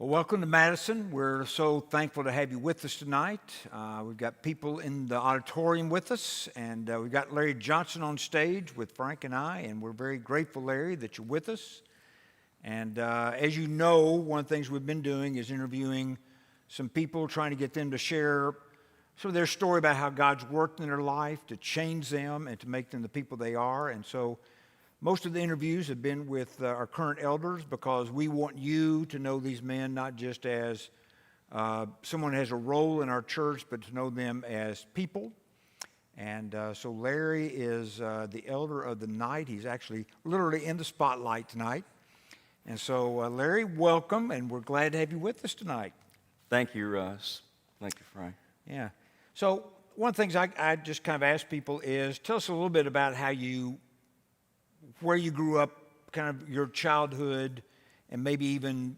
Well, welcome to Madison. We're so thankful to have you with us tonight. We've got people in the auditorium with us, and we've got Larry Johnson on stage with Frank and I, and we're very grateful, Larry, that you're with us. And as you know, one of the things we've been doing is interviewing some people, trying to get them to share some of their story about how God's worked in their life to change them and to make them the people they are. And so most of the interviews have been with our current elders because we want you to know these men not just as someone who has a role in our church, but to know them as people. And so Larry is the elder of the night. He's actually literally in the spotlight tonight. And so, Larry, welcome, and we're glad to have you with us tonight. Thank you, Russ. Thank you, Frank. Yeah. So one of the things I just kind of ask people is, tell us a little bit about where you grew up, kind of your childhood, and maybe even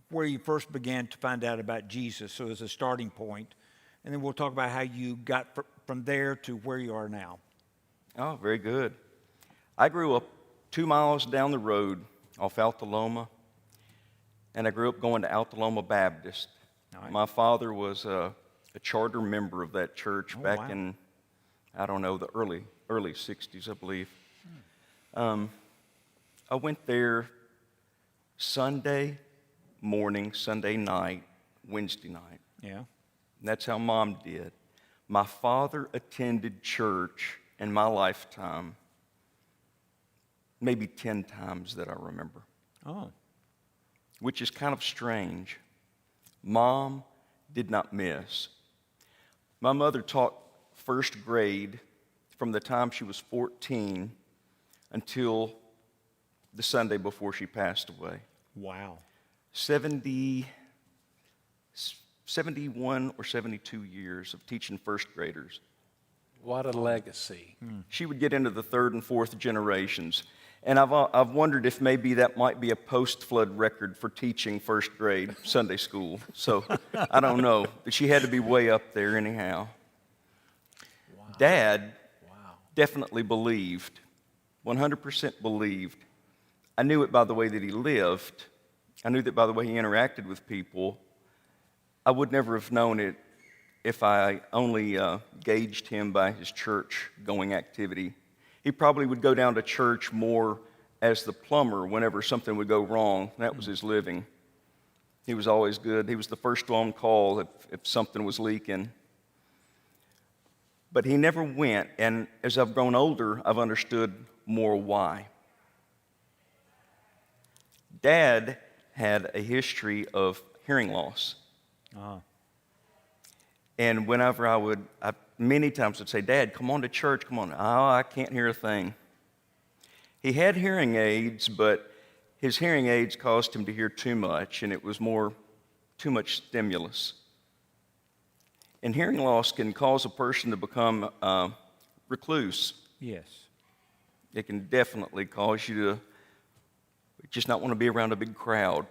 where you first began to find out about Jesus, so as a starting point. And then we'll talk about how you got from there to where you are now. Oh, very good. I grew up 2 miles down the road off Altaloma, and I grew up going to Altaloma Baptist. Right. My father was a charter member of that church back in, I don't know, the early 60s, I believe. I went there Sunday morning, Sunday night, Wednesday night. Yeah. And that's how Mom did. My father attended church in my lifetime maybe 10 times that I remember. Oh. Which is kind of strange. Mom did not miss. My mother taught first grade from the time she was 14 until the Sunday before she passed away. Wow. 71 or 72 years of teaching first graders. What a legacy. She would get into the third and fourth generations. And I've wondered if maybe that might be a post-flood record for teaching first grade Sunday school. So I don't know. But she had to be way up there anyhow. Wow. Dad Wow. definitely believed, 100% believed. I knew it by the way that he lived. I knew that by the way he interacted with people. I would never have known it if I only gauged him by his church-going activity. He probably would go down to church more as the plumber whenever something would go wrong. That was his living. He was always good. He was the first on call if something was leaking. But he never went, and as I've grown older, I've understood more why. Dad had a history of hearing loss. Uh-huh. And whenever I many times would say, Dad, come on to church, come on. Oh, I can't hear a thing. He had hearing aids, but his hearing aids caused him to hear too much, and it was too much stimulus. And hearing loss can cause a person to become recluse. Yes. It can definitely cause you to just not want to be around a big crowd.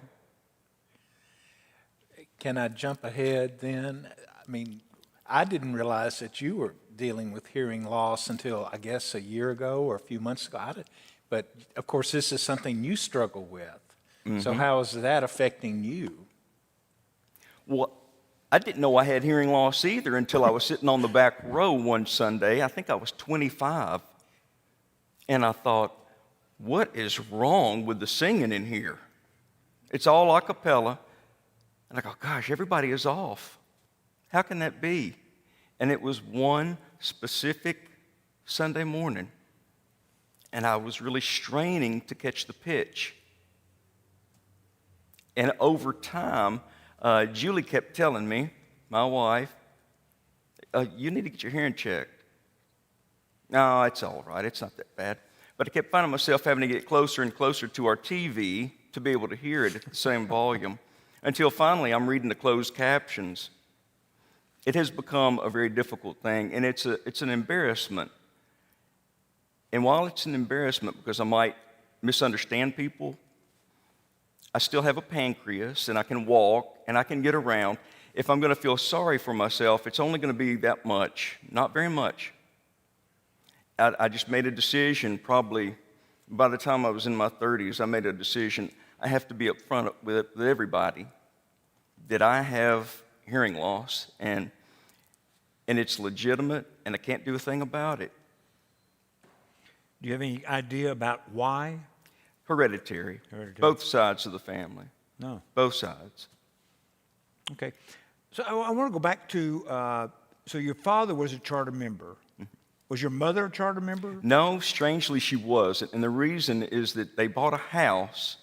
Can I jump ahead then? I mean, I didn't realize that you were dealing with hearing loss until, I guess, a year ago or a few months ago. But, of course, this is something you struggle with. Mm-hmm. So how is that affecting you? Well, I didn't know I had hearing loss either until I was sitting on the back row one Sunday. I think I was 25. And I thought, what is wrong with the singing in here? It's all a cappella. And I go, gosh, everybody is off. How can that be? And it was one specific Sunday morning. And I was really straining to catch the pitch. And over time, Julie kept telling me, my wife, you need to get your hearing checked. No, it's all right. It's not that bad. But I kept finding myself having to get closer and closer to our TV to be able to hear it at the same volume. Until finally I'm reading the closed captions. It has become a very difficult thing, and it's an embarrassment. And while it's an embarrassment because I might misunderstand people, I still have a pancreas, and I can walk, and I can get around. If I'm going to feel sorry for myself, it's only going to be that much, not very much. I just made a decision probably by the time I was in my 30s. I made a decision I have to be up front with everybody. that I have hearing loss, and it's legitimate, and I can't do a thing about it. Do you have any idea about why? Hereditary. Hereditary. Both sides of the family. No. Both sides. Okay. So I want to go back to, so your father was a charter member. Was your mother a charter member? No, strangely, she wasn't. And the reason is that they bought a house,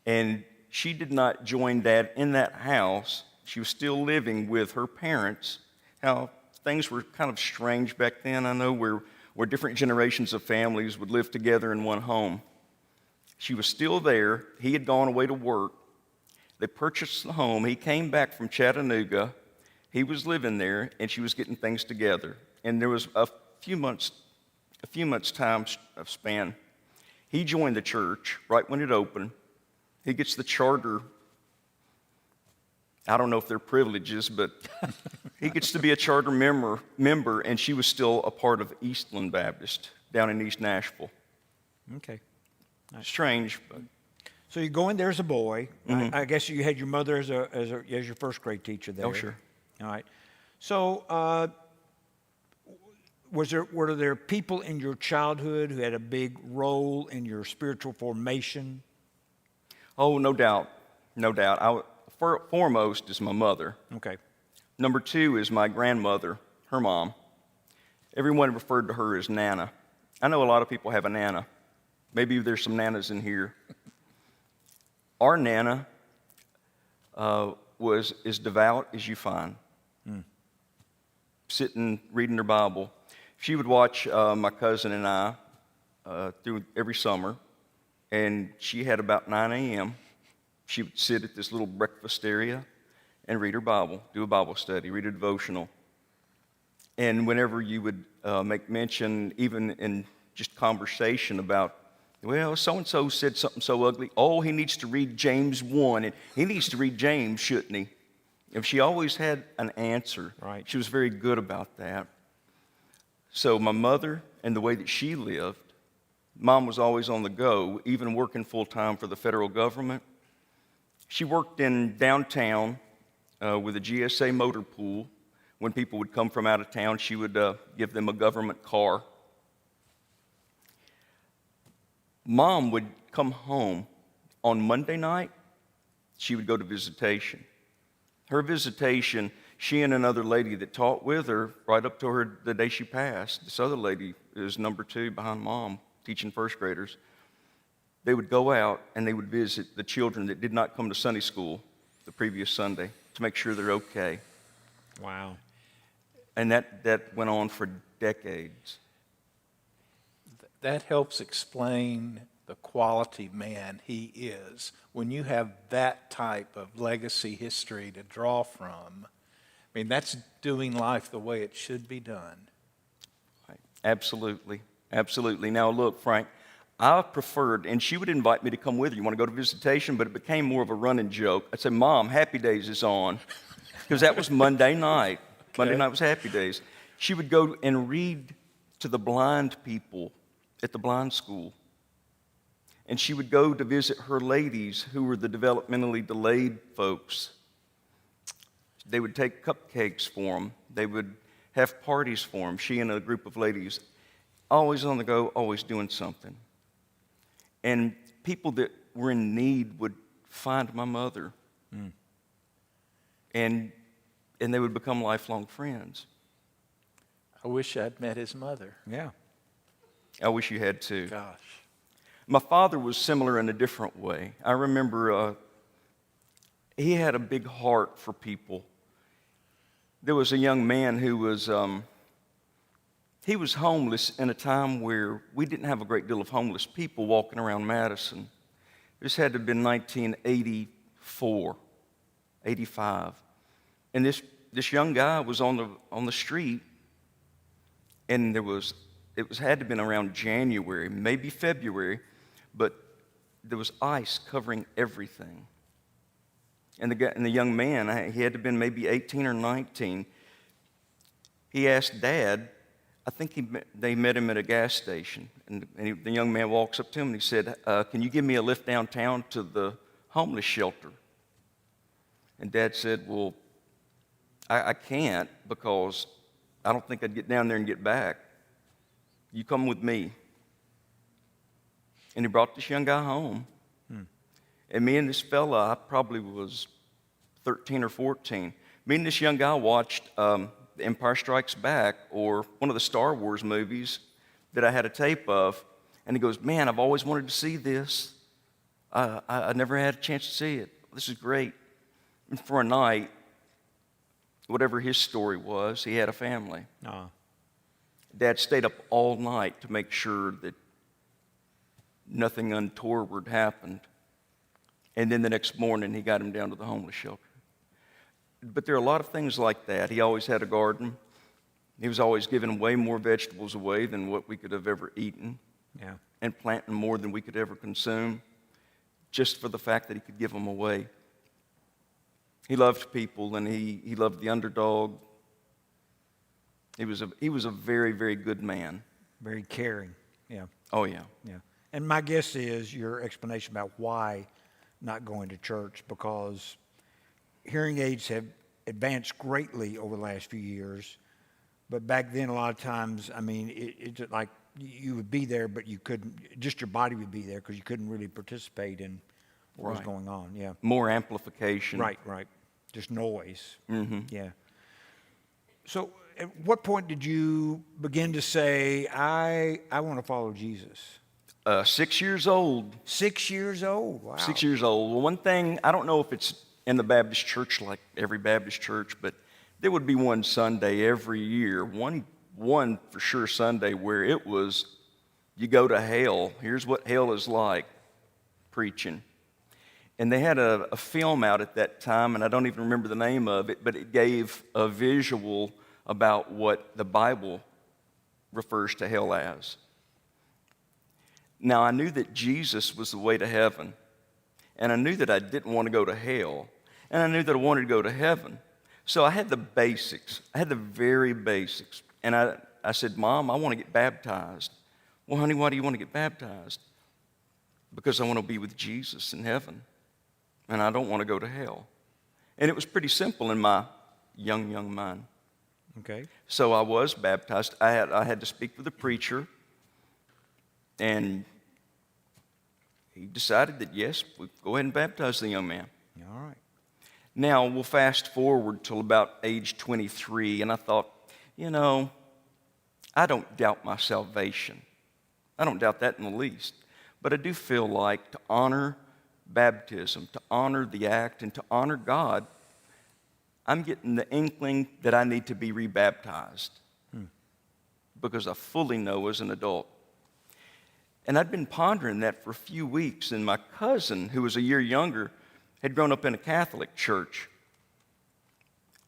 and she did not join Dad in that house. She was still living with her parents. How things were kind of strange back then, I know, where different generations of families would live together in one home. She was still there. He had gone away to work. They purchased the home. He came back from Chattanooga. He was living there, and she was getting things together. And there was a few months time span. He joined the church right when it opened. He gets the charter. I don't know if they're privileges, but he gets to be a charter member, and she was still a part of Eastland Baptist down in East Nashville. Okay. Strange, but So you go in there as a boy. I guess you had your mother as your first grade teacher there. oh sure. All right. So were there people in your childhood who had a big role in your spiritual formation? Oh, no doubt, no doubt. Foremost is my mother. Okay. Number two is my grandmother, her mom. Everyone referred to her as Nana. I know a lot of people have a Nana. Maybe there's some Nanas in here. Our Nana was as devout as you find. Sitting, reading her Bible. She would watch my cousin and I through every summer, and she had about 9 a.m. She would sit at this little breakfast area and read her Bible, do a Bible study, read a devotional. And whenever you would make mention, even in just conversation about, well, so-and-so said something so ugly. Oh, he needs to read James 1, and he needs to read James, shouldn't he? If she always had an answer. Right. She was very good about that. So my mother and the way that she lived, Mom was always on the go, even working full-time for the federal government. She worked in downtown with a GSA motor pool. When people would come from out of town, she would give them a government car. Mom would come home on Monday night. She would go to visitation. Her visitation, she and another lady that taught with her right up to her the day she passed. This other lady is number 2 behind Mom, teaching first graders. They would go out and they would visit the children that did not come to Sunday school the previous Sunday to make sure they're okay. Wow. And that went on for decades. That helps explain the quality man he is. When you have that type of legacy history to draw from, I mean, that's doing life the way it should be done. Right. Absolutely. Absolutely. Now, look, Frank, I preferred, and she would invite me to come with her. You want to go to visitation? But it became more of a running joke. I'd say, Mom, Happy Days is on. Because that was Monday night. Okay. Monday night was Happy Days. She would go and read to the blind people at the blind school. And she would go to visit her ladies who were the developmentally delayed folks. They would take cupcakes for them. They would have parties for them. She and a group of ladies, always on the go, always doing something. And people that were in need would find my mother. And they would become lifelong friends. I wish I'd met his mother. Yeah. I wish you had too. Gosh. My father was similar in a different way. I remember he had a big heart for people. There was a young man who was he was homeless in a time where we didn't have a great deal of homeless people walking around Madison. This had to have been 1984, 85. And this young guy was on the street, and it had to have been around January, maybe February, but there was ice covering everything. And the young man, he had to have been maybe 18 or 19. He asked Dad, I think they met him at a gas station, and the young man walks up to him and he said, can you give me a lift downtown to the homeless shelter? And Dad said, well, I can't because I don't think I'd get down there and get back. You come with me. And he brought this young guy home. And me and this fella, I probably was 13 or 14. Me and this young guy watched The Empire Strikes Back, or one of the Star Wars movies that I had a tape of. And he goes, man, I've always wanted to see this. I never had a chance to see it. This is great. And for a night, whatever his story was, he had a family. Dad stayed up all night to make sure that nothing untoward happened. And then the next morning, he got him down to the homeless shelter. But there are a lot of things like that. He always had a garden. He was always giving way more vegetables away than what we could have ever eaten. Yeah. And planting more than we could ever consume, just for the fact that he could give them away. He loved people, and he loved the underdog. He was a very, very good man. Very caring. Yeah. Oh, yeah. Yeah. And my guess is your explanation about why not going to church, because hearing aids have advanced greatly over the last few years. But back then, a lot of times, I mean, it's like you would be there, but you couldn't, just your body would be there because you couldn't really participate in what was going on. Yeah. More amplification. Right. Just noise. Mm-hmm. Yeah. So at what point did you begin to say, I want to follow Jesus? 6 years old. 6 years old. Wow. 6 years old. Well, one thing, I don't know if it's in the Baptist church like every Baptist church, but there would be one Sunday every year, one for sure Sunday where it was, you go to hell. Here's what hell is like, preaching. And they had a film out at that time, and I don't even remember the name of it, but it gave a visual about what the Bible refers to hell as. Now, I knew that Jesus was the way to heaven, and I knew that I didn't want to go to hell, and I knew that I wanted to go to heaven. So I had the basics. I had the very basics. And I said, Mom, I want to get baptized. Well, honey, why do you want to get baptized? Because I want to be with Jesus in heaven, and I don't want to go to hell. And it was pretty simple in my young mind. Okay. So I was baptized. I had to speak with the preacher, and he decided that, yes, we'd go ahead and baptize the young man. All right. Now, we'll fast forward till about age 23, and I thought, I don't doubt my salvation. I don't doubt that in the least. But I do feel like to honor baptism, to honor the act, and to honor God, I'm getting the inkling that I need to be rebaptized because I fully know as an adult. And I'd been pondering that for a few weeks, and my cousin, who was a year younger, had grown up in a Catholic church.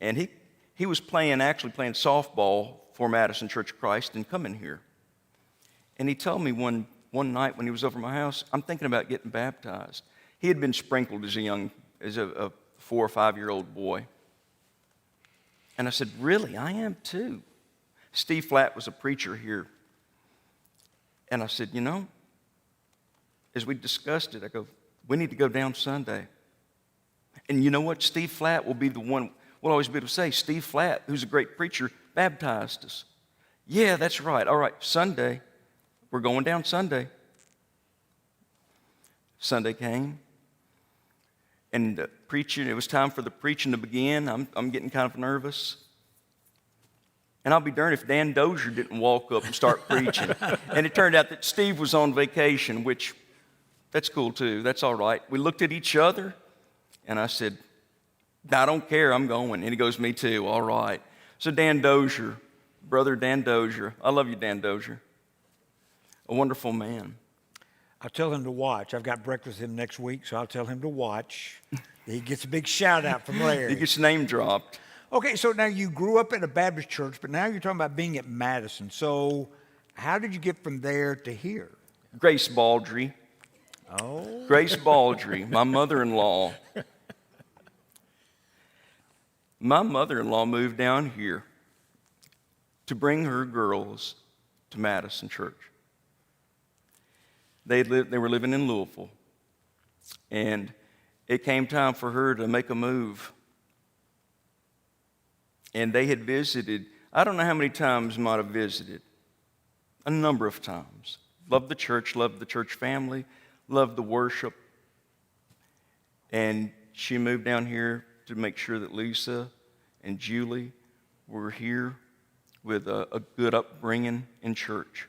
And he was actually playing softball for Madison Church of Christ and coming here. And he told me one night when he was over at my house, I'm thinking about getting baptized. He had been sprinkled as a 4 or 5 year old boy. And I said, really? I am too. Steve Flatt was a preacher here. And I said, as we discussed it, I go, we need to go down Sunday. And you know what? Steve Flatt will be the one, we'll always be able to say, Steve Flatt, who's a great preacher, baptized us. Yeah, that's right. All right, Sunday. We're going down Sunday. Sunday came. And preaching, it was time for the preaching to begin. I'm getting kind of nervous. And I'll be darned if Dan Dozier didn't walk up and start preaching. And it turned out that Steve was on vacation, which, that's cool too. That's all right. We looked at each other, and I said, I don't care, I'm going. And he goes, me too, all right. So Dan Dozier, brother Dan Dozier, I love you, Dan Dozier. A wonderful man. I'll tell him to watch. I've got breakfast with him next week, so I'll tell him to watch. He gets a big shout out from Larry. He gets name dropped. Okay, so now you grew up at a Baptist church, but now you're talking about being at Madison. So how did you get from there to here? Grace Baldry. Oh. Grace Baldry, my mother-in-law. My mother-in-law moved down here to bring her girls to Madison Church. They were living in Louisville, and it came time for her to make a move And they had visited, I don't know how many times might have visited, a number of times. Loved the church family, loved the worship. And she moved down here to make sure that Lisa and Julie were here with a good upbringing in church.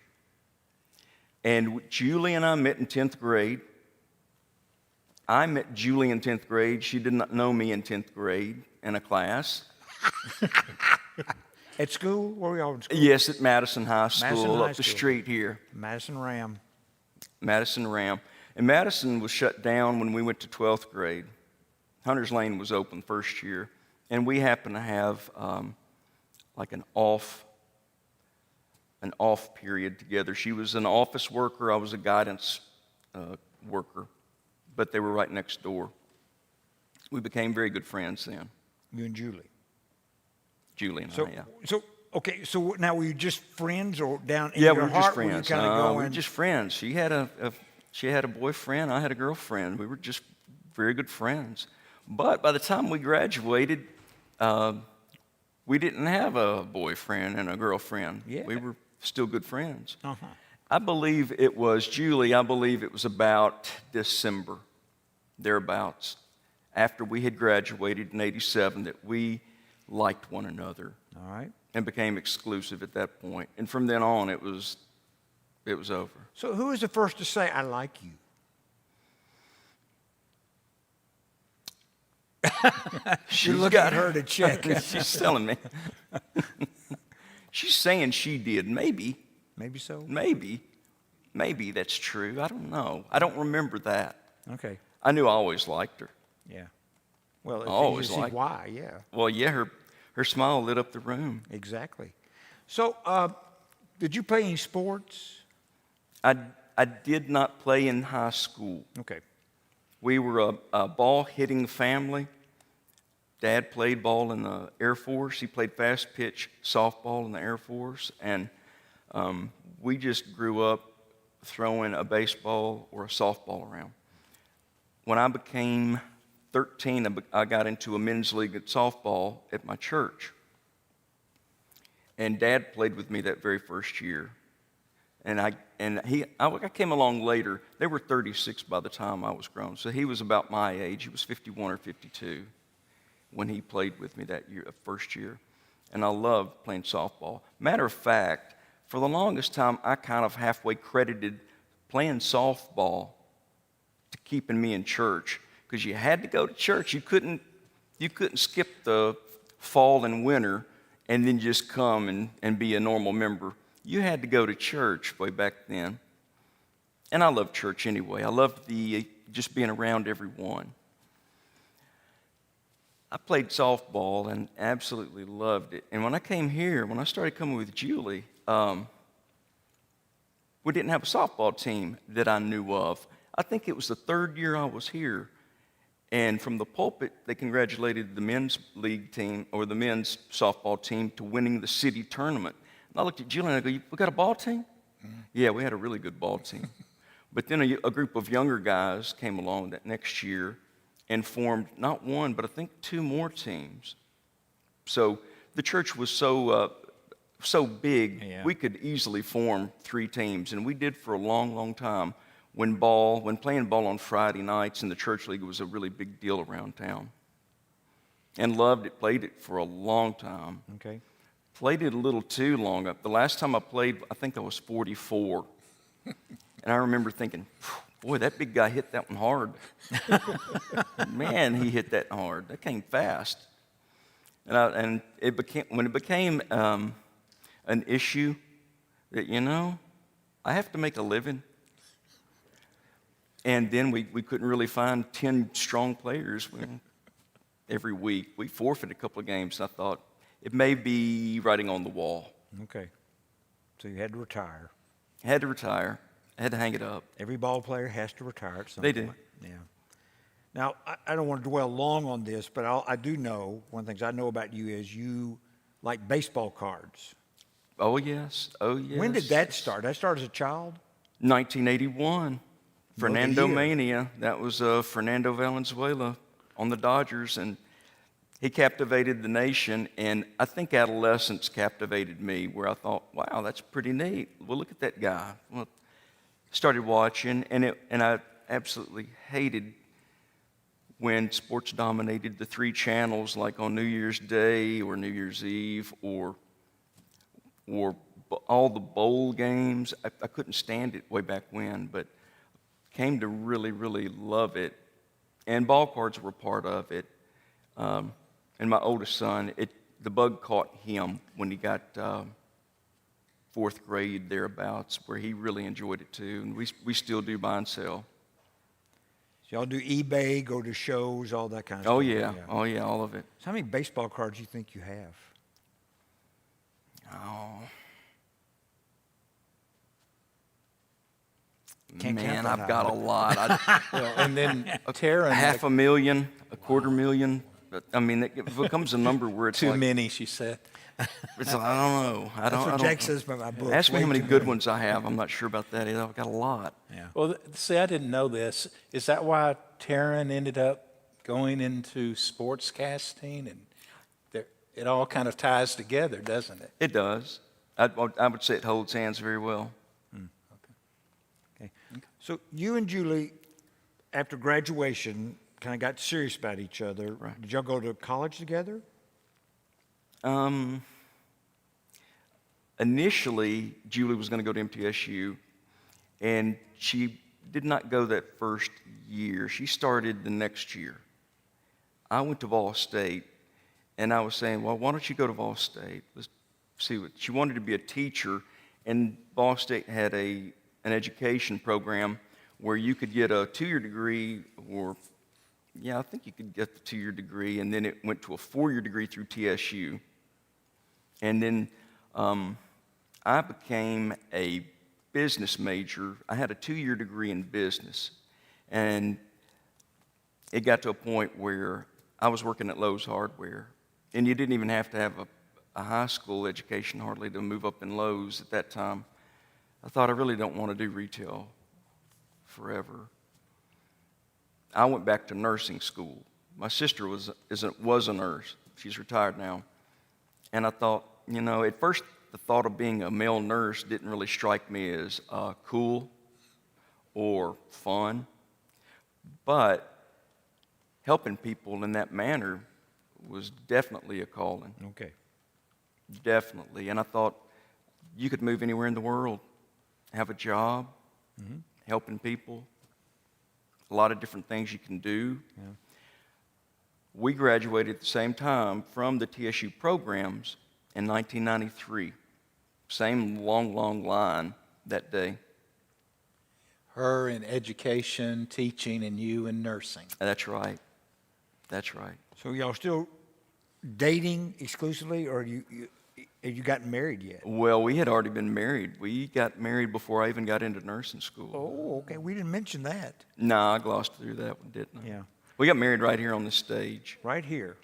And Julie and I met in 10th grade. I met Julie in 10th grade. She did not know me in 10th grade in a class. At school? Where were you all in school? Yes, at Madison High School, Madison High up the School. street here. Madison Ram. Madison Ram. And Madison was shut down when we went to 12th grade. Hunter's Lane was open first year. And we happened to have like an off period together. She was an office worker. I was a guidance worker. But they were right next door. We became very good friends then. You and Julie. Julie and So, I, yeah. Okay, so now were you just friends or down in Yeah, your we were heart? just friends. Were you kind of We were going, just friends. She had a boyfriend. I had a girlfriend. We were just very good friends. But by the time we graduated, we didn't have a boyfriend and a girlfriend. Yeah. We were still good friends. Uh-huh. I believe it was Julie. I believe it was about December, thereabouts, after we had graduated in '87, that we liked one another. All right. And became exclusive at that point. And from then on, it was over. So who was the first to say, I like you? She's look at her to check. She's telling me. She's saying she did. Maybe Maybe so. Maybe that's true. I don't know. I don't remember that. Okay. I knew I always liked her. Yeah. Well, I it's always easy to see liked why, yeah. Well, yeah, her smile lit up the room. Exactly. So, did you play any sports? I did not play in high school. Okay. We were a ball-hitting family. Dad played ball in the Air Force. He played fast pitch softball in the Air Force. And we just grew up throwing a baseball or a softball around. When I became 13, I got into a men's league at softball at my church. And Dad played with me that very first year. And I came along later. They were 36 by the time I was grown. So he was about my age. He was 51 or 52 when he played with me that year, first year. And I loved playing softball. Matter of fact, for the longest time, I kind of halfway credited playing softball to keeping me in church, because you had to go to church. You couldn't skip the fall and winter and then just come and be a normal member. You had to go to church way back then. And I loved church anyway. I loved just being around everyone. I played softball and absolutely loved it. And when I came here, when I started coming with Julie, we didn't have a softball team that I knew of. I think it was the third year I was here. And from the pulpit, they congratulated the men's league team or the men's softball team to winning the city tournament. And I looked at Julie and I go, we got a ball team? Mm-hmm. Yeah, we had a really good ball team. But then a group of younger guys came along that next year and formed not one, but I think two more teams. So the church was so big, Yeah. we could easily form 3 teams. And we did for a long, long time. When playing ball on Friday nights in the church league was a really big deal around town. And loved it, played it for a long time. Okay. Played it a little too long. The last time I played, I think I was 44. And I remember thinking, boy, that big guy hit that one hard. Man, he hit that hard. That came fast. And when it became an issue that, I have to make a living. And then we couldn't really find 10 strong players every week. We forfeited a couple of games. I thought it may be writing on the wall. Okay. So you had to retire. Had to retire. I had to hang it up. Every ball player has to retire at some They point. do. Yeah. Now, I don't want to dwell long on this, but I do know, one of the things I know about you is you like baseball cards. Oh, yes. Oh, yes. When did that start? That started as a child? 1981. Fernando year. Mania. That was Fernando Valenzuela on the Dodgers. And he captivated the nation, and I think adolescence captivated me, where I thought, wow, that's pretty neat. Well, look at that guy. Well, started watching, and I absolutely hated when sports dominated the 3 channels, like on New Year's Day or New Year's Eve, or all the bowl games. I couldn't stand it way back when, but came to really, really love it. And ball cards were part of it. And my oldest son, the bug caught him when he got 4th grade thereabouts, where he really enjoyed it too. And we still do buy and sell. So y'all do eBay, go to shows, all that kind of Oh stuff. yeah, oh yeah, all of it. So how many baseball cards do you think you have? Oh. Can't count Man, that I've got a lot. Well, and then Taryn, $500,000, $250,000. I mean, it becomes a number where it's too like, many, she said. it's like, I don't know. That's what Jack says about my book. Ask me Way how many too good ones I have. I'm not sure about that either. I've got a lot. Yeah. Well, see, I didn't know this. Is that why Taryn ended up going into sportscasting? And it all kind of ties together, doesn't it? It does. I would say it holds hands very well. Okay. So you and Julie, after graduation, kind of got serious about each other. Right. Did y'all go to college together? Initially, Julie was going to go to MTSU, and she did not go that first year. She started the next year. I went to Vol State, and I was saying, well, why don't you go to Vol State? Let's see what she wanted to be a teacher, and Vol State had an education program where you could get a 2-year degree, or yeah, I think you could get the 2-year degree, and then it went to a 4-year degree through TSU. And then I became a business major. I had a 2-year degree in business, and it got to a point where I was working at Lowe's Hardware, and you didn't even have to have a high school education hardly to move up in Lowe's at that time. I thought, I really don't want to do retail forever. I went back to nursing school. My sister was a nurse. She's retired now. And I thought, at first the thought of being a male nurse didn't really strike me as cool or fun. But helping people in that manner was definitely a calling. Okay. Definitely. And I thought, you could move anywhere in the world, have a job, helping people, a lot of different things you can do. Yeah. We graduated at the same time from the TSU programs in 1993. Same long, long line that day. Her in education, teaching, and you in nursing. That's right. That's right. So y'all still dating exclusively, or have you gotten married yet? Well, we had already been married. We got married before I even got into nursing school. Oh, okay. We didn't mention that. No, I glossed through that one, didn't I? Yeah. We got married right here on the stage. Right here.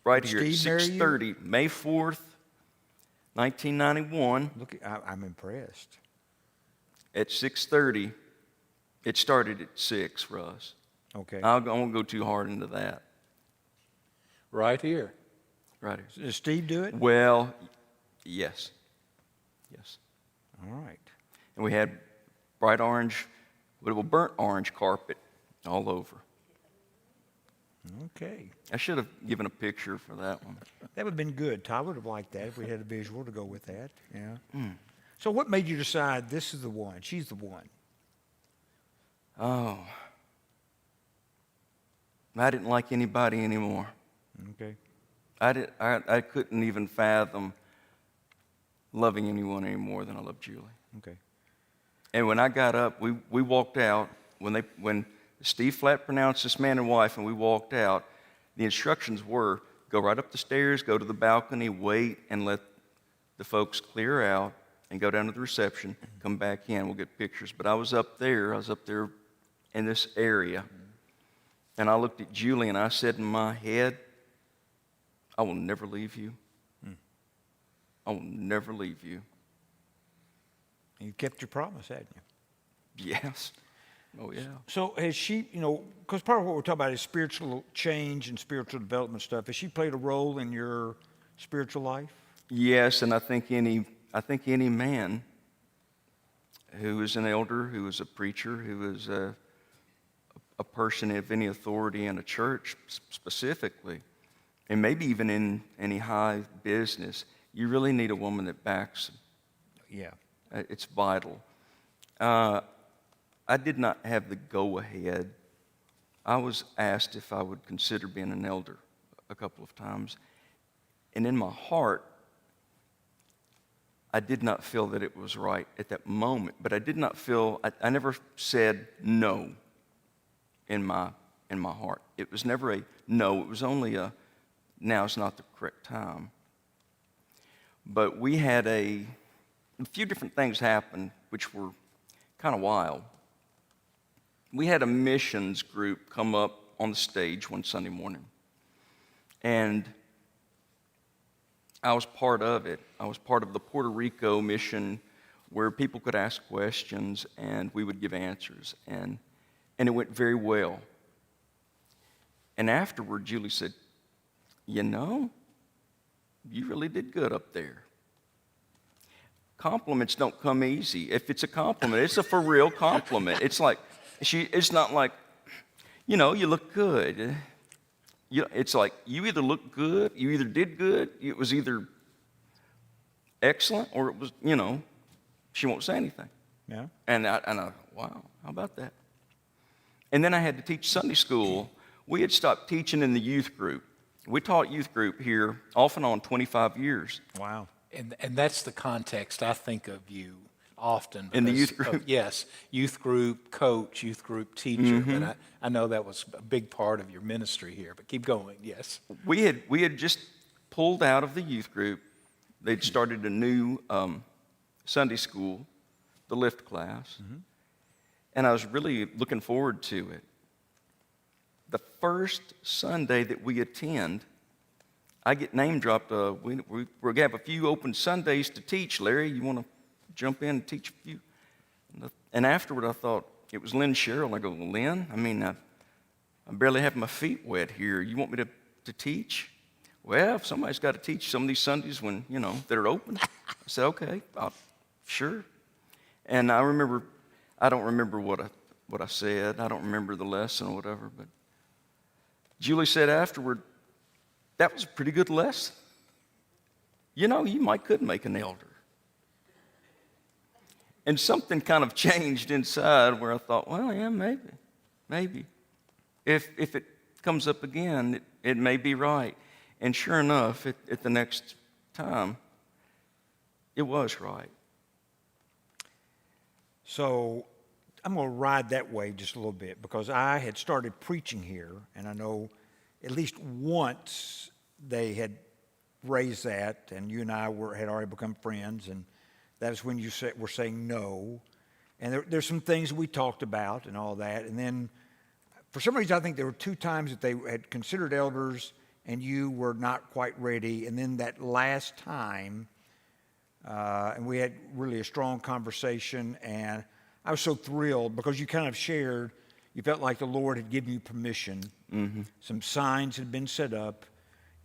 Right Did here at Steve marry you? 6:30, May 4th, 1991. Look, I'm impressed. At 6:30, it started at 6, Russ. Okay. I won't go too hard into that. Right here. Right here. Does Steve do it? Well, yes. Yes. All right. And we had bright orange, burnt orange carpet all over. Okay. I should have given a picture for that one. That would have been good. Todd would have liked that if we had a visual to go with that. Yeah. So what made you decide this is the one, she's the one? Oh. I didn't like anybody anymore. Okay. I couldn't even fathom loving anyone any more than I love Julie. Okay. And when I got up, we walked out. When Steve Flatt pronounced us man and wife and we walked out, the instructions were, go right up the stairs, go to the balcony, wait, and let the folks clear out, and go down to the reception, come back in, we'll get pictures. But I was up there in this area, and I looked at Julie and I said in my head, I will never leave you. I will never leave you. And you kept your promise, hadn't you? Yes. Oh, yeah. So has she, because part of what we're talking about is spiritual change and spiritual development stuff. Has she played a role in your spiritual life? Yes, and I think any man who is an elder, who is a preacher, who is a person of any authority in a church specifically, and maybe even in any high business, you really need a woman that backs them. Yeah. It's vital. I did not have the go-ahead. I was asked if I would consider being an elder a couple of times. And in my heart, I did not feel that it was right at that moment. But I did not feel, I never said no in my heart. It was never a no. It was only a now's not the correct time. But we had a few different things happen which were kind of wild. We had a missions group come up on the stage one Sunday morning. And I was part of it. I was part of the Puerto Rico mission where people could ask questions and we would give answers. And it went very well. And afterward, Julie said, you really did good up there. Compliments don't come easy. If it's a compliment, it's a for real compliment. It's not like, you look good. It's like you either look good, you either did good, it was either excellent, or it was, she won't say anything. Yeah. And I thought, wow, how about that? And then I had to teach Sunday school. We had stopped teaching in the youth group. We taught youth group here off and on 25 years. Wow. And that's the context I think of you often. In the because youth group? Yes, youth group coach, youth group teacher. But I know that was a big part of your ministry here. But keep going, yes. We had just pulled out of the youth group. They'd started a new Sunday school, the lift class. And I was really looking forward to it. The first Sunday that we attend, I get name dropped. We're going to have a few open Sundays to teach. Larry, you want to jump in and teach a few? And afterward, I thought, it was Lynn Sherrill. I go, well, Lynn, I barely have my feet wet here. You want me to teach? Well, if somebody's got to teach some of these Sundays when, that are open. I said, okay, sure. And I don't remember what I said. I don't remember the lesson or whatever, but Julie said afterward, that was a pretty good lesson. You could make an elder. And something kind of changed inside where I thought, well, yeah, maybe. If it comes up again, it may be right. And sure enough, at the next time, it was right. So I'm going to ride that wave just a little bit because I had started preaching here, and I know at least once they had raised that, and you and I had already become friends, and that is when you were saying no. And there's some things we talked about and all that. And then for some reason, I think there were 2 times that they had considered elders and you were not quite ready. And then that last time, and we had really a strong conversation, and I was so thrilled because you kind of shared, you felt like the Lord had given you permission. Some signs had been set up,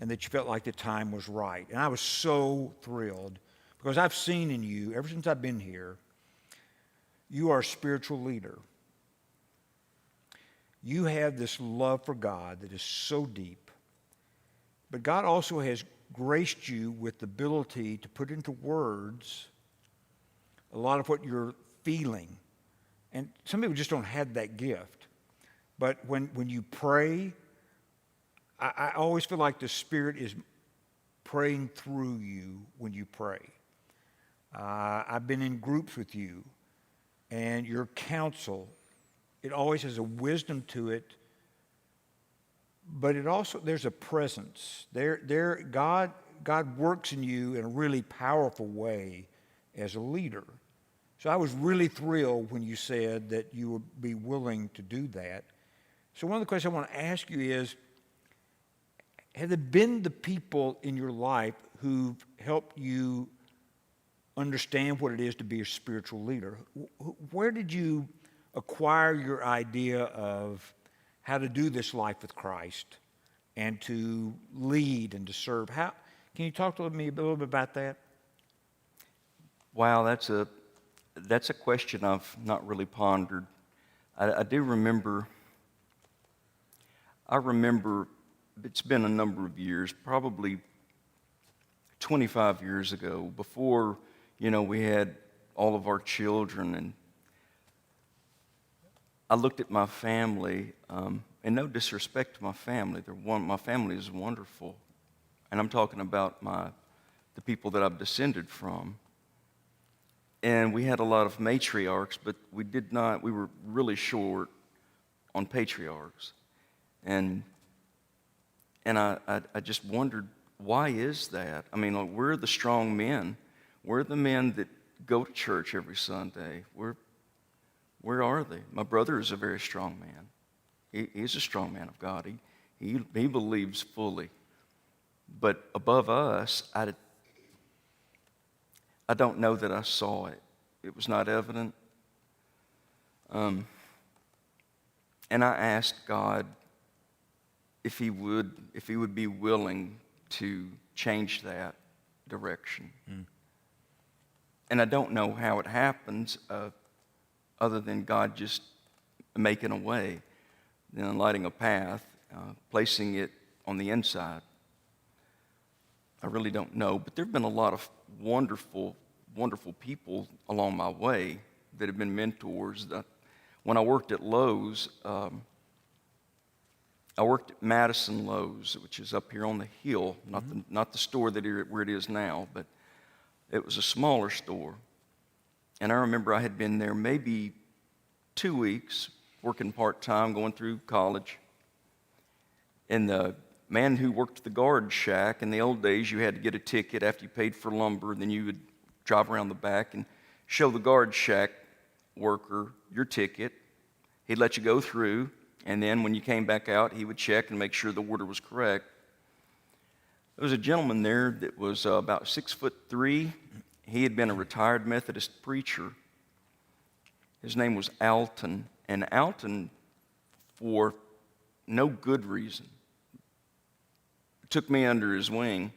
and that you felt like the time was right. And I was so thrilled because I've seen in you, ever since I've been here, you are a spiritual leader. You have this love for God that is so deep. But God also has graced you with the ability to put into words a lot of what you're feeling. And some people just don't have that gift. But when you pray, I always feel like the Spirit is praying through you when you pray. I've been in groups with you, and your counsel, it always has a wisdom to it, but it also, there's a presence. God works in you in a really powerful way as a leader. So I was really thrilled when you said that you would be willing to do that. So one of the questions I want to ask you is, have there been the people in your life who've helped you understand what it is to be a spiritual leader? Where did you acquire your idea of how to do this life with Christ and to lead and to serve? Can you talk to me a little bit about that? Wow, that's a question I've not really pondered. I do remember. I remember it's been a number of years, probably 25 years ago, before we had all of our children, and I looked at my family, and no disrespect to my family. My family is wonderful, and I'm talking about the people that I've descended from. And we had a lot of matriarchs, but we were really short on patriarchs. And I just wondered, why is that? I mean, like, we're the strong men. We're the men that go to church every Sunday. Where are they? My brother is a very strong man. He's a strong man of God. He believes fully. But above us, I don't know that I saw it. It was not evident. And I asked God if he would be willing to change that direction. And I don't know how it happens, other than God just making a way, then lighting a path, placing it on the inside. I really don't know, but there have been a lot of wonderful, wonderful people along my way that have been mentors. When I worked at Lowe's, I worked at Madison Lowe's, which is up here on the hill, not the store where it is now, but it was a smaller store. And I remember I had been there maybe 2 weeks, working part-time, going through college. And the man who worked the guard shack, in the old days, you had to get a ticket after you paid for lumber, then you would drive around the back and show the guard shack worker your ticket. He'd let you go through, and then when you came back out, he would check and make sure the order was correct. There was a gentleman there that was about 6'3". He had been a retired Methodist preacher. His name was Alton, and Alton, for no good reason, took me under his wing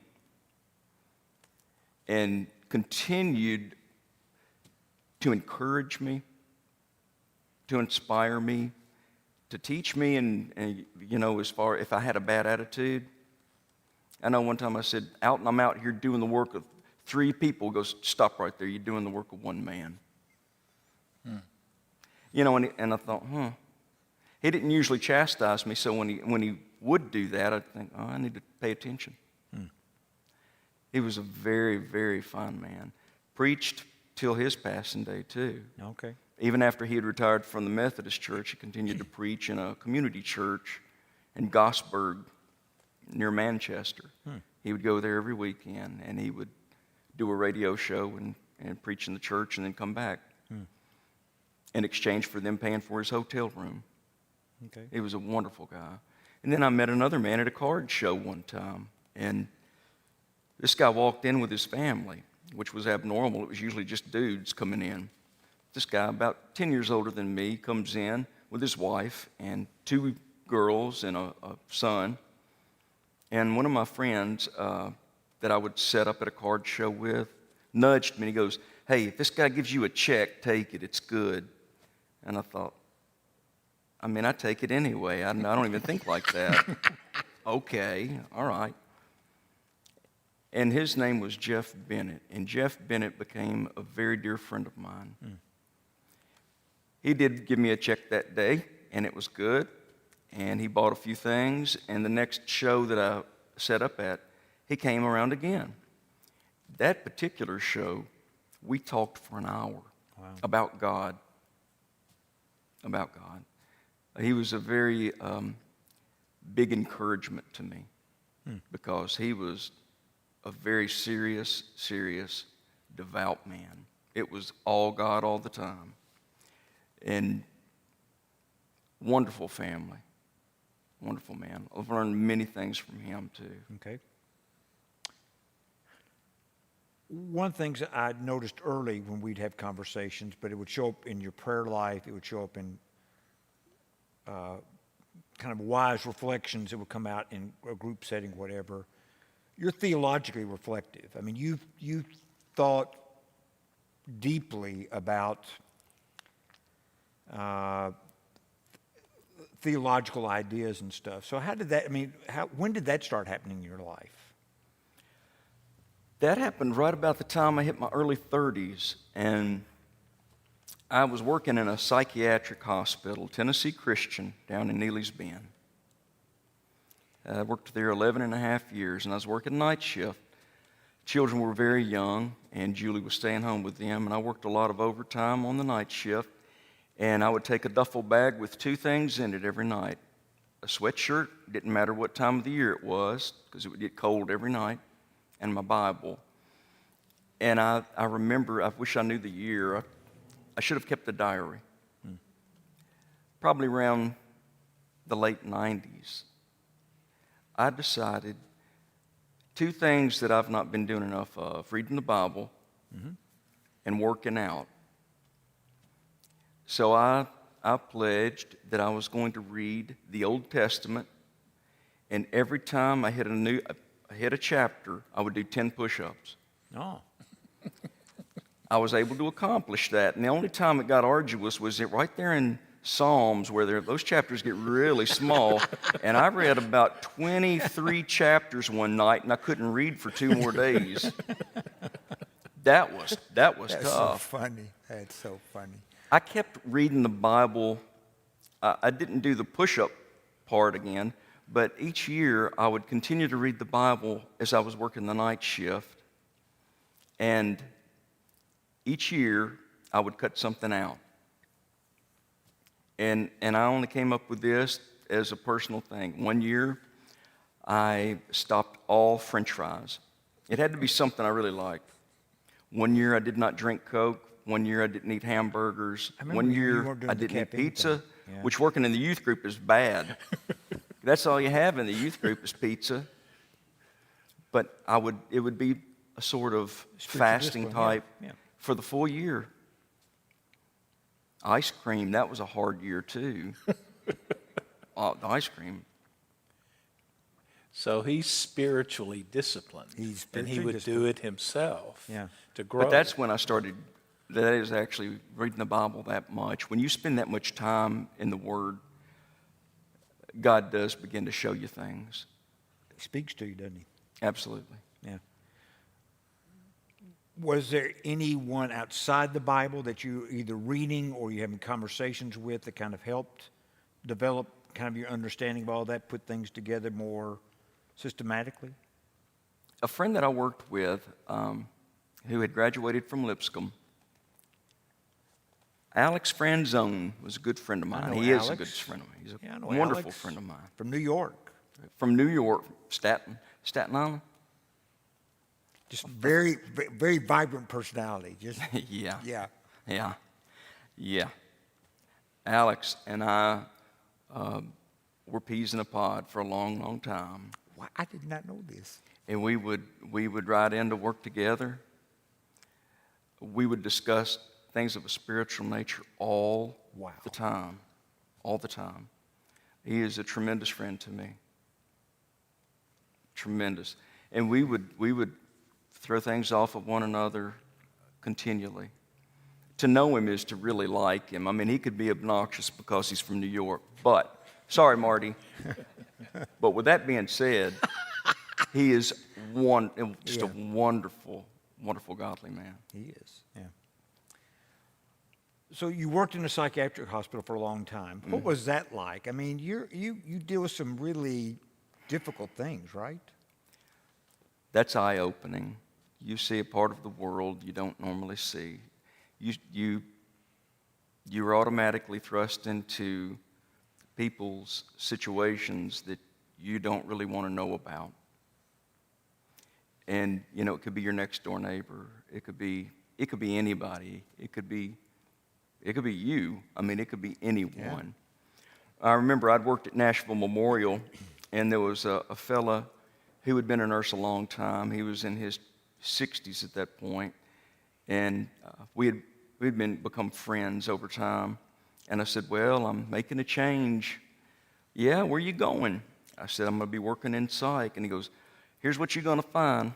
and continued to encourage me, to inspire me, to teach me, and as far if I had a bad attitude. I know one time I said, Alton, I'm out here doing the work of 3 people. He goes, stop right there. You're doing the work of 1 man. And I thought, He didn't usually chastise me, so when he would do that, I'd think, I need to pay attention. He was a very, very fine man. Preached till his passing day, too. Okay. Even after he had retired from the Methodist church, he continued to preach in a community church in Gosburg, near Manchester. He would go there every weekend, and he would do a radio show and preach in the church and then come back in exchange for them paying for his hotel room. Okay. He was a wonderful guy. And then I met another man at a card show one time, and this guy walked in with his family, which was abnormal. It was usually just dudes coming in. This guy, about 10 years older than me, comes in with his wife and 2 girls and a son. And one of my friends that I would set up at a card show with nudged me and he goes, hey, if this guy gives you a check, take it, it's good. And I thought, I take it anyway. I don't even think like that. Okay, all right. And his name was Jeff Bennett, and Jeff Bennett became a very dear friend of mine. He did give me a check that day, and it was good, and he bought a few things, and the next show that I set up at, he came around again. That particular show, we talked for an hour about God. About God. He was a very big encouragement to me because he was a very serious, devout man. It was all God all the time. And wonderful family. Wonderful man. I've learned many things from him, too. Okay. One of the things I noticed early when we'd have conversations, but it would show up in your prayer life, it would show up in kind of wise reflections that would come out in a group setting, whatever. You're theologically reflective. I mean, you thought deeply about theological ideas and stuff. So how did that, I mean, when did that start happening in your life? That happened right about the time I hit my early 30s, and I was working in a psychiatric hospital, Tennessee Christian, down in Neely's Bend. I worked there 11 and a half years, and I was working night shift. Children were very young, and Julie was staying home with them, and I worked a lot of overtime on the night shift, and I would take a duffel bag with two things in it every night. A sweatshirt, didn't matter what time of the year it was, because it would get cold every night, and my Bible. And I remember, I wish I knew the year, I should have kept a diary. Probably around the late 90s. I decided two things that I've not been doing enough of, reading the Bible and working out. So I pledged that I was going to read the Old Testament, and every time I hit a chapter, I would do 10 push-ups. Oh. I was able to accomplish that, and the only time it got arduous was right there in Psalms, where those chapters get really small, and I read about 23 chapters one night, and I couldn't read for 2 more days. That was That's tough. so funny. That's so funny. I kept reading the Bible. I didn't do the push-up part again, but each year I would continue to read the Bible as I was working the night shift, and each year I would cut something out. And I only came up with this as a personal thing. One year, I stopped all French fries. It had to be something I really liked. One year, I did not drink Coke. One year, I didn't eat hamburgers. One year, I didn't eat pizza, which working in the youth group is bad. That's all you have in the youth group is pizza. But it would be a sort of fasting type for the full year. Ice cream, that was a hard year too. The ice cream. So he's spiritually disciplined. And he would do it himself to grow. But that's when I started, that is actually reading the Bible that much. When you spend that much time in the Word, God does begin to show you things. He speaks to you, doesn't he? Absolutely. Yeah. Was there anyone outside the Bible that you either reading or you having conversations with that kind of helped develop kind of your understanding of all that, put things together more systematically? A friend that I worked with who had graduated from Lipscomb, Alex Franzone was a good friend of mine. He is a good friend of mine. He's a wonderful Alex friend of mine. From New York. From New York, Staten Island. Just very, very vibrant personality. Just Yeah. Alex and I were peas in a pod for a long, long time. Wow, I did not know this. And we would ride in to work together. We would discuss things of a spiritual nature all the time. All the time. He is a tremendous friend to me. Tremendous. And we would throw things off of one another continually. To know him is to really like him. I mean, he could be obnoxious because he's from New York, but, sorry, Marty, but with that being said, he is just a wonderful, wonderful, godly man. He is, yeah. So you worked in a psychiatric hospital for a long time. What was that like? I mean, you deal with some really difficult things, right? That's eye-opening. You see a part of the world you don't normally see. You're automatically thrust into people's situations that you don't really want to know about. And it could be your next door neighbor. It could be anybody. It could be you. I mean, it could be anyone. Yeah. I remember I'd worked at Nashville Memorial, and there was a fella who had been a nurse a long time. He was in his 60s at that point, and we'd become friends over time. And I said, well, I'm making a change. Yeah, where you going? I said, I'm going to be working in psych. And he goes, here's what you're going to find.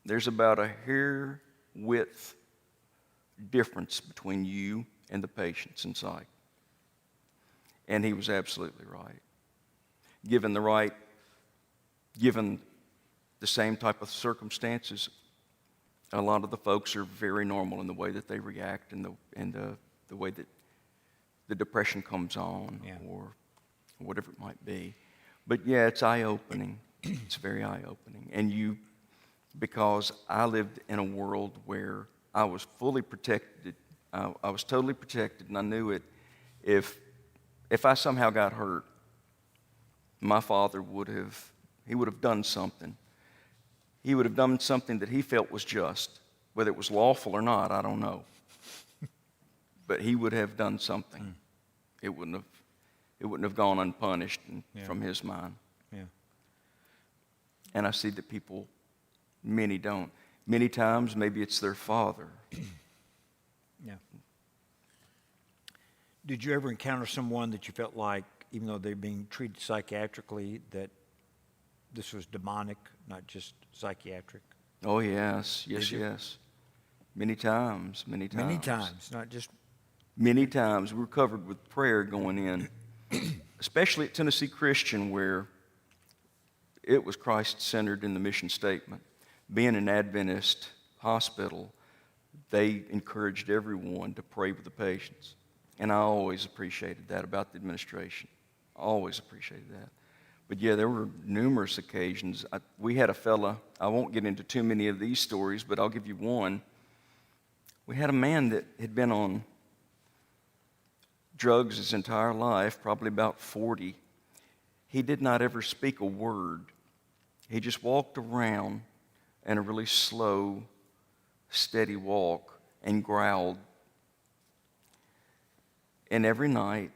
There's about a hair width difference between you and the patients in psych. And he was absolutely right. Given the same type of circumstances, a lot of the folks are very normal in the way that they react and the way that the depression comes on, or whatever it might be. But yeah, it's eye-opening. It's very eye-opening. And because I lived in a world where I was fully protected, I was totally protected, and I knew it. If I somehow got hurt, my father would have done something. He would have done something that he felt was just. Whether it was lawful or not, I don't know. But he would have done something. It wouldn't have gone unpunished from his mind. Yeah. And I see that many don't. Many times, maybe it's their father. Yeah. Did you ever encounter someone that you felt like, even though they're being treated psychiatrically, that this was demonic, not just psychiatric? Oh, yes. Yes. Many times. Many times, not just... Many times. We were covered with prayer going in, especially at Tennessee Christian, where it was Christ-centered in the mission statement. Being an Adventist hospital, they encouraged everyone to pray with the patients. And I always appreciated that about the administration. Always appreciated that. But yeah, there were numerous occasions. We had a fella, I won't get into too many of these stories, but I'll give you one. We had a man that had been on drugs his entire life, probably about 40. He did not ever speak a word. He just walked around in a really slow, steady walk and growled. And every night,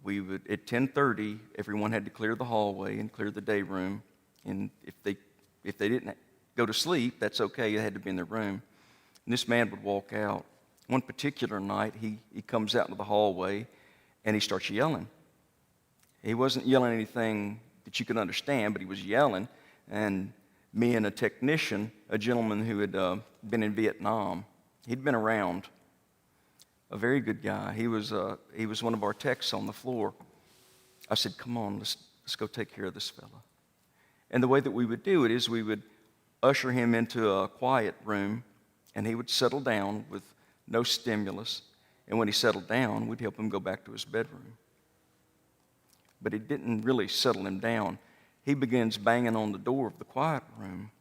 at 10:30, everyone had to clear the hallway and clear the day room. And if they didn't go to sleep, that's okay. They had to be in their room. And this man would walk out. One particular night, he comes out into the hallway, and he starts yelling. He wasn't yelling anything that you could understand, but he was yelling. And me and a technician, a gentleman who had been in Vietnam, he'd been around, a very good guy. He was one of our techs on the floor. I said, come on, let's go take care of this fella. And the way that we would do it is we would usher him into a quiet room, and he would settle down with no stimulus. And when he settled down, we'd help him go back to his bedroom. But it didn't really settle him down. He begins banging on the door of the quiet room.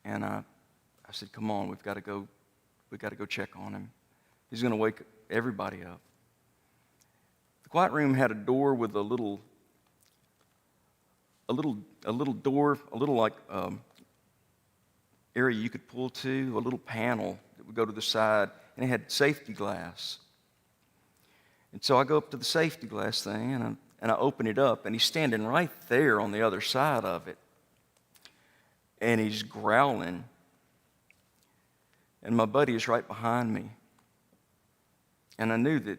And I said, come on, we've got to go check on him. He's going to wake everybody up. The quiet room had a door with a little door, a little like area you could pull to, a little panel that would go to the side, and it had safety glass. And so I go up to the safety glass thing, and I open it up, and he's standing right there on the other side of it. And he's growling. And my buddy is right behind me. And I knew that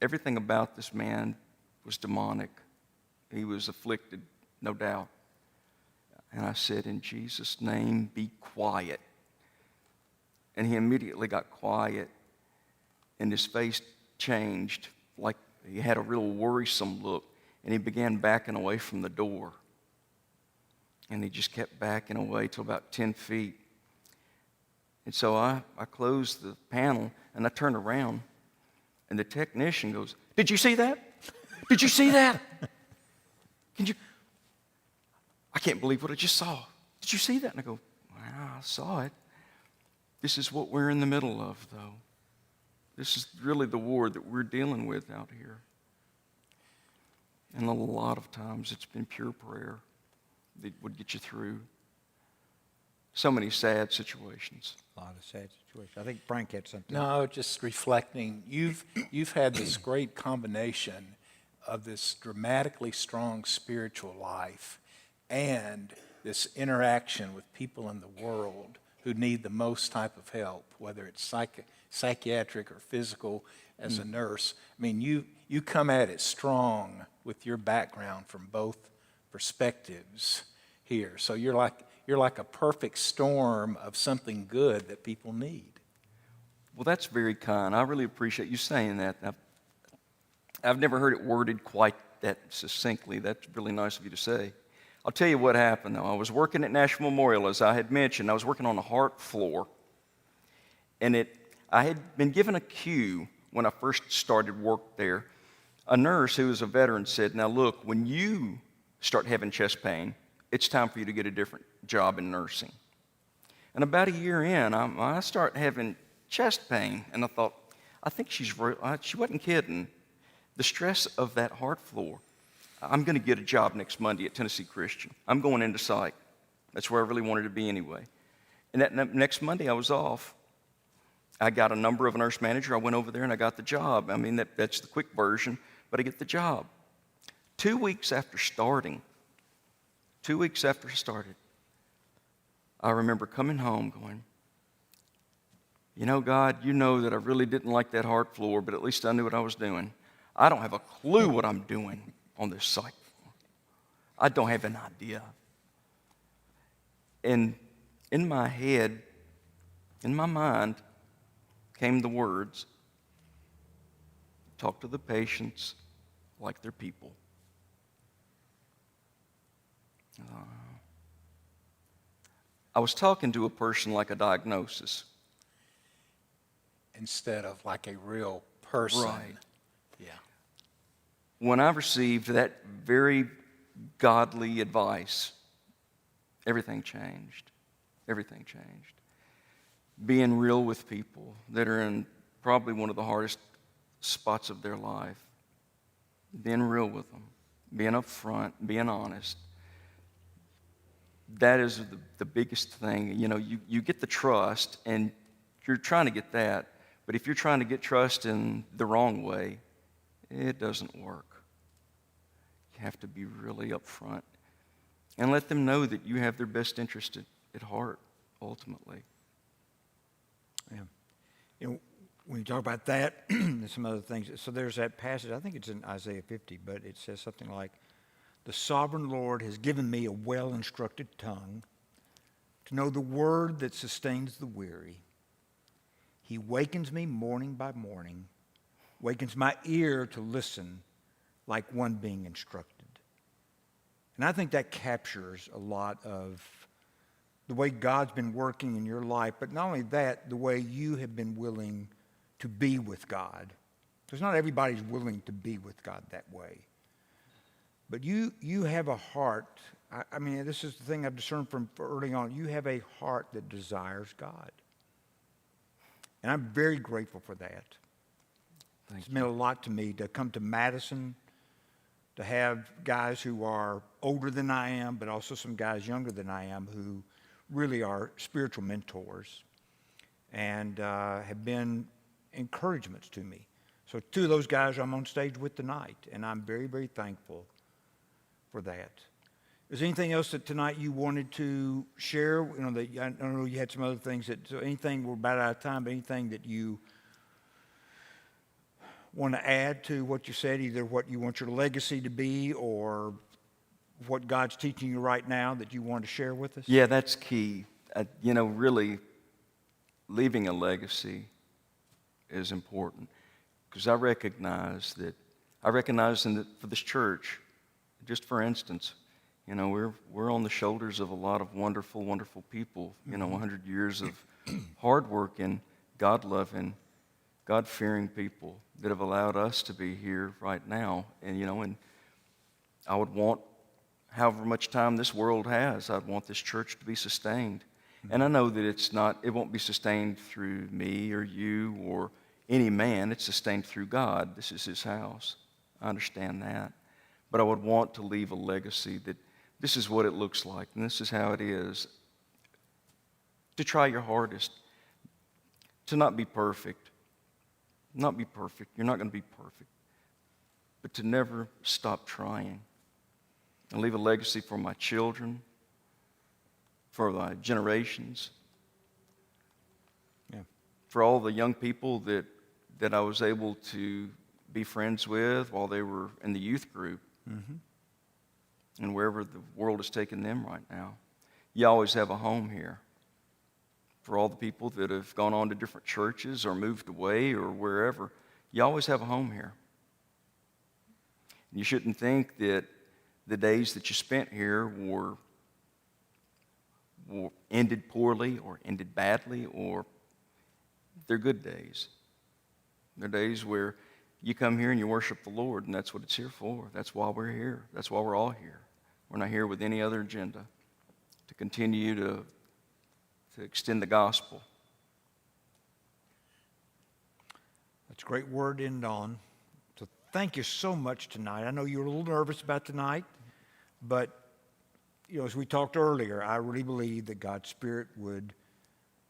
everything about this man was demonic. He was afflicted, no doubt. And I said, in Jesus' name, be quiet. And he immediately got quiet, and his face changed, like he had a real worrisome look, and he began backing away from the door. And he just kept backing away till about 10 feet. And so I closed the panel, and I turned around, and the technician goes, did you see that? Did you see that? I can't believe what I just saw. Did you see that? And I go, well, I saw it. This is what we're in the middle of, though. This is really the war that we're dealing with out here. And a lot of times it's been pure prayer that would get you through so many sad situations. A lot of sad situations. I think Frank had something. No, just reflecting. You've had this great combination of this dramatically strong spiritual life and this interaction with people in the world who need the most type of help, whether it's psychiatric or physical as a nurse. I mean, you come at it strong with your background from both perspectives here. So you're like a perfect storm of something good that people need. Well, that's very kind. I really appreciate you saying that. I've never heard it worded quite that succinctly. That's really nice of you to say. I'll tell you what happened, though. I was working at National Memorial, as I had mentioned. I was working on the heart floor. And I had been given a cue when I first started work there. A nurse who was a veteran said, now look, when you start having chest pain, it's time for you to get a different job in nursing. And about a year in, I start having chest pain. And I thought, I think she wasn't kidding. The stress of that heart floor. I'm going to get a job next Monday at Tennessee Christian. I'm going into psych. That's where I really wanted to be anyway. And that next Monday I was off. I got a number of a nurse manager. I went over there and I got the job. I mean, that's the quick version, but I get the job. 2 weeks after starting, I remember coming home going, you know, God, you know that I really didn't like that heart floor, but at least I knew what I was doing. I don't have a clue what I'm doing on this psych floor. I don't have an idea. And in my head, in my mind, came the words, talk to the patients like they're people. I was talking to a person like a diagnosis. Instead of like a real person. Right. Yeah. When I received that very godly advice, everything changed. Everything changed. Being real with people that are in probably one of the hardest spots of their life. Being real with them. Being upfront, being honest. That is the biggest thing. You know, you get the trust, and you're trying to get that. But if you're trying to get trust in the wrong way, it doesn't work. You have to be really upfront and let them know that you have their best interest at heart, ultimately. Yeah. You know, when you talk about that, and some other things, so there's that passage, I think it's in Isaiah 50, but it says something like, the sovereign Lord has given me a well-instructed tongue to know the word that sustains the weary. He wakens me morning by morning, wakens my ear to listen like one being instructed. And I think that captures a lot of the way God's been working in your life, but not only that, the way you have been willing to be with God. Because not everybody's willing to be with God that way. But you have a heart, I mean, this is the thing I've discerned from early on, you have a heart that desires God. And I'm very grateful for that. It's meant a lot to me to come to Madison, to have guys who are older than I am, but also some guys younger than I am who really are spiritual mentors and have been encouragements to me. So two of those guys I'm on stage with tonight, and I'm very, very thankful for that. Is there anything else that tonight you wanted to share? You know, I know you had some other things so anything, we're about out of time, but anything that you want to add to what you said, either what you want your legacy to be or what God's teaching you right now that you want to share with us? Yeah, that's key. You know, really, leaving a legacy is important because I recognize for this church, just for instance, you know, we're on the shoulders of a lot of wonderful, wonderful people. You know, 100 years of hard-working, God-loving, God-fearing people that have allowed us to be here right now. And, you know, and I would want, however much time this world has, I'd want this church to be sustained. And I know that it won't be sustained through me or you or any man. It's sustained through God. This is His house. I understand that. But I would want to leave a legacy that this is what it looks like, and this is how it is. To try your hardest, to not be perfect. Not be perfect. You're not going to be perfect. But to never stop trying. And leave a legacy for my children, for the generations, Yeah. for all the young people that I was able to be friends with while they were in the youth group, and wherever the world has taken them right now. You always have a home here. For all the people that have gone on to different churches or moved away or wherever, you always have a home here. You shouldn't think that the days that you spent here were ended poorly or ended badly, or they're good days. They're days where you come here and you worship the Lord, and that's what it's here for. That's why we're here. That's why we're all here. We're not here with any other agenda, to continue to extend the gospel. That's a great word to end on. So thank you so much tonight. I know you were a little nervous about tonight, but as we talked earlier, I really believe that God's Spirit would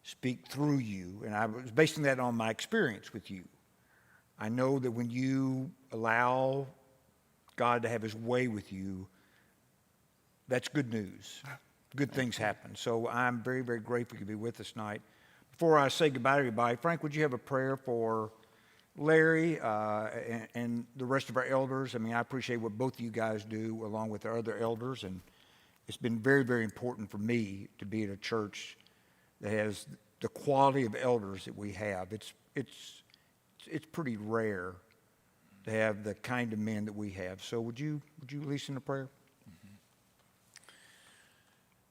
speak through you, and I was basing that on my experience with you. I know that when you allow God to have his way with you, that's good news. Good things happen. So I'm very, very grateful you could be with us tonight. Before I say goodbye to everybody, Frank, would you have a prayer for Larry and the rest of our elders? I mean, I appreciate what both of you guys do along with our other elders, and it's been very, very important for me to be at a church that has the quality of elders that we have. It's pretty rare to have the kind of men that we have. So would you lead us in a prayer?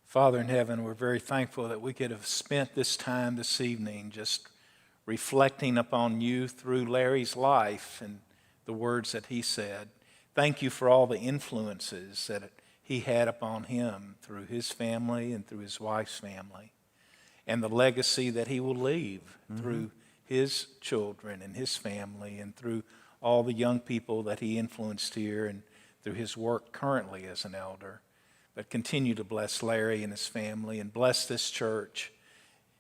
Father in heaven, we're very thankful that we could have spent this time this evening just reflecting upon you through Larry's life and the words that he said. Thank you for all the influences that he had upon him through his family and through his wife's family, and the legacy that he will leave through his children and his family and through all the young people that he influenced here and through his work currently as an elder. But continue to bless Larry and his family and bless this church.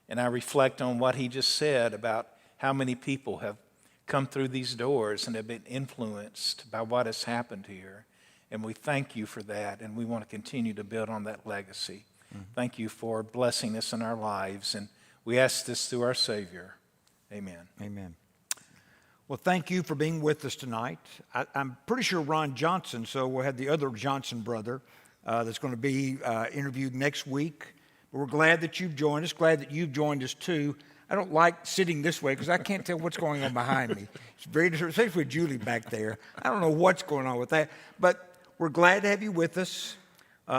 And I reflect on what he just said about how many people have come through these doors and have been influenced by what has happened here. And we thank you for that, and we want to continue to build on that legacy. Thank you for blessing us in our lives, and we ask this through our Savior. Amen. Amen. Well, thank you for being with us tonight. I'm pretty sure Ron Johnson, so we'll have the other Johnson brother that's going to be interviewed next week. But we're glad that you've joined us, glad that you've joined us too. I don't like sitting this way because I can't tell what's going on behind me. It's very disturbing, especially with Julie back there. I don't know what's going on with that. But we're glad to have you with us.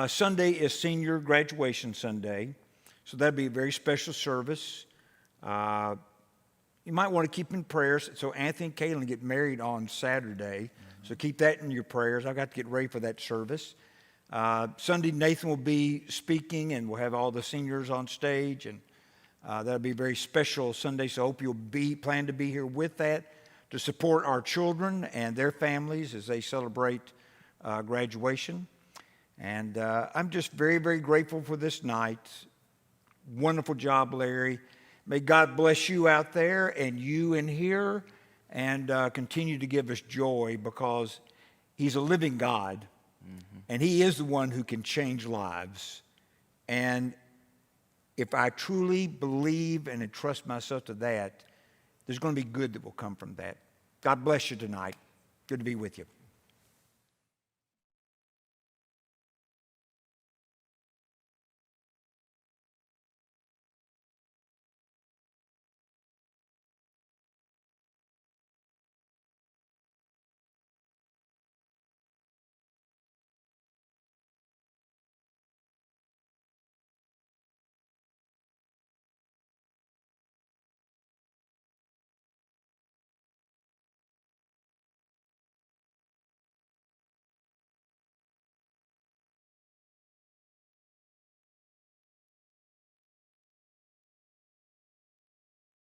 Sunday is senior graduation Sunday, so that'll be a very special service. You might want to keep in prayers. So Anthony and Kaylin get married on Saturday, so keep that in your prayers. I've got to get ready for that service. Sunday, Nathan will be speaking, and we'll have all the seniors on stage, and that'll be a very special Sunday, so I hope you'll plan to be here with that to support our children and their families as they celebrate graduation. And I'm just very, very grateful for this night. Wonderful job, Larry. May God bless you out there and you in here, and continue to give us joy, because he's a living God. And he is the one who can change lives. And if I truly believe and entrust myself to that, there's going to be good that will come from that. God bless you tonight. Good to be with you.